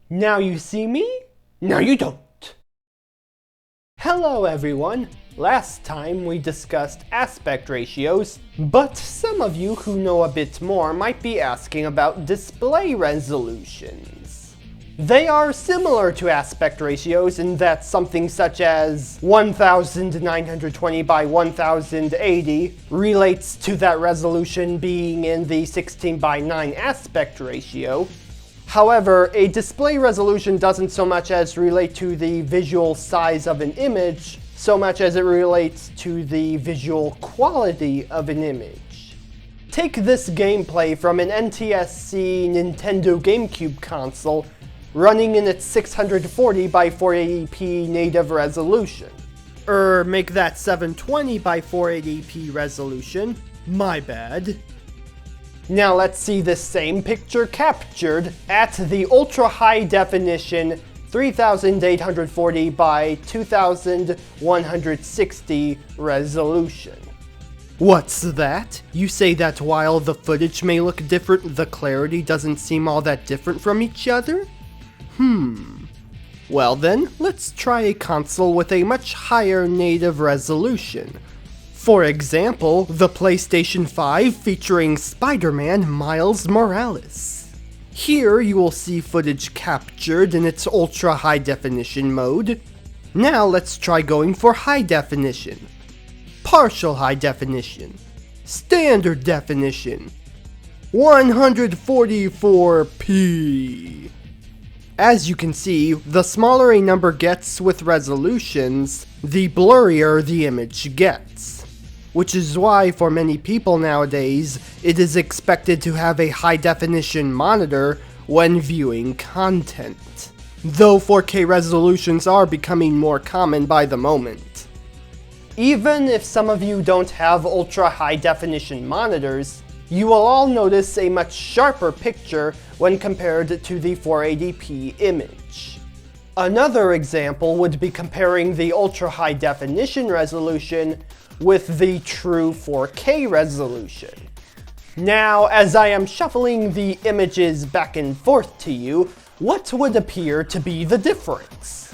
Now you see me, now you don't. Hello everyone! Last time we discussed aspect ratios, but some of you who know a bit more might be asking about display resolutions. They are similar to aspect ratios in that something such as 1920 by 1080 relates to that resolution being in the 16 by 9 aspect ratio. However, a display resolution doesn't so much as relate to the visual size of an image, so much as it relates to the visual quality of an image. Take this gameplay from an NTSC Nintendo GameCube console running in its 640 by 480p native resolution. Make that 720 by 480p resolution. My bad. Now let's see this same picture captured at the ultra high definition 3840 by 2160 resolution. What's that? You say that while the footage may look different, the clarity doesn't seem all that different from each other? Well then, let's try a console with a much higher native resolution. For example, the PlayStation 5 featuring Spider-Man Miles Morales. Here you will see footage captured in its ultra high definition mode. Now let's try going for high definition, partial high definition, standard definition, 144p. As you can see, the smaller a number gets with resolutions, the blurrier the image gets. Which is why for many people nowadays, it is expected to have a high-definition monitor when viewing content. Though 4K resolutions are becoming more common by the moment. Even if some of you don't have ultra-high-definition monitors, you will all notice a much sharper picture when compared to the 480p image. Another example would be comparing the ultra-high-definition resolution with the true 4K resolution. Now, as I am shuffling the images back and forth to you, what would appear to be the difference?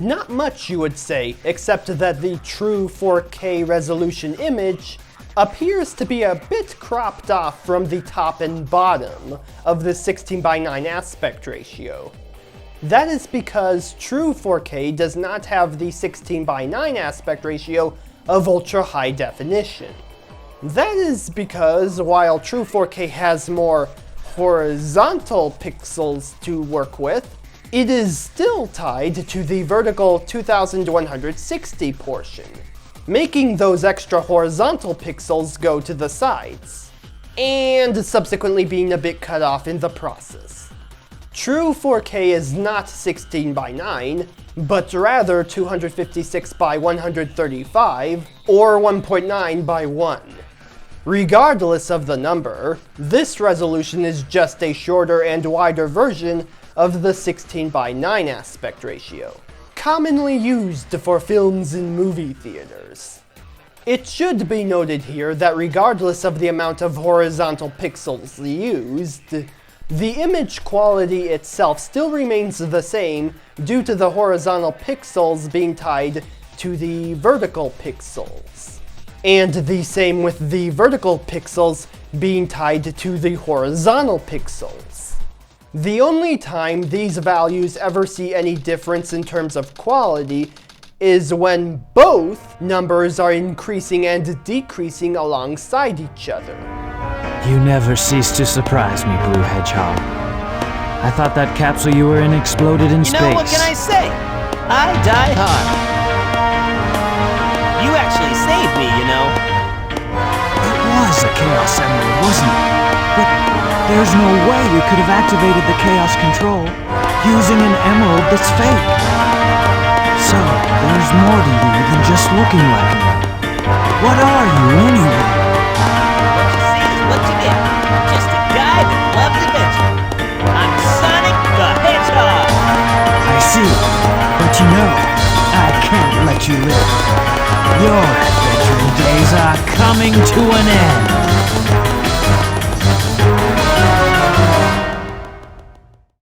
Not much, you would say, except that the true 4K resolution image appears to be a bit cropped off from the top and bottom of the 16 by 9 aspect ratio. That is because true 4K does not have the 16 by 9 aspect ratio of ultra high definition. That is because while true 4K has more horizontal pixels to work with, it is still tied to the vertical 2160 portion, making those extra horizontal pixels go to the sides, and subsequently being a bit cut off in the process. True 4K is not 16 by 9, but rather 256 by 135, or 1.9 by 1. Regardless of the number, this resolution is just a shorter and wider version of the 16 by 9 aspect ratio, commonly used for films in movie theaters. It should be noted here that regardless of the amount of horizontal pixels used, the image quality itself still remains the same due to the horizontal pixels being tied to the vertical pixels, and the same with the vertical pixels being tied to the horizontal pixels. The only time these values ever see any difference in terms of quality is when both numbers are increasing and decreasing alongside each other. You never cease to surprise me, Blue Hedgehog. I thought that capsule you were in exploded in space. You know, what can I say? I die hard. You actually saved me, you know. It was a Chaos Emerald, wasn't it? But there's no way you could have activated the Chaos Control using an emerald that's fake. So, there's more to you than just looking like me. What are you, anyway? What you get? Just a guy that loves adventure. I'm Sonic the Hedgehog. I see, but you know, I can't let you live. Your adventuring days are coming to an end.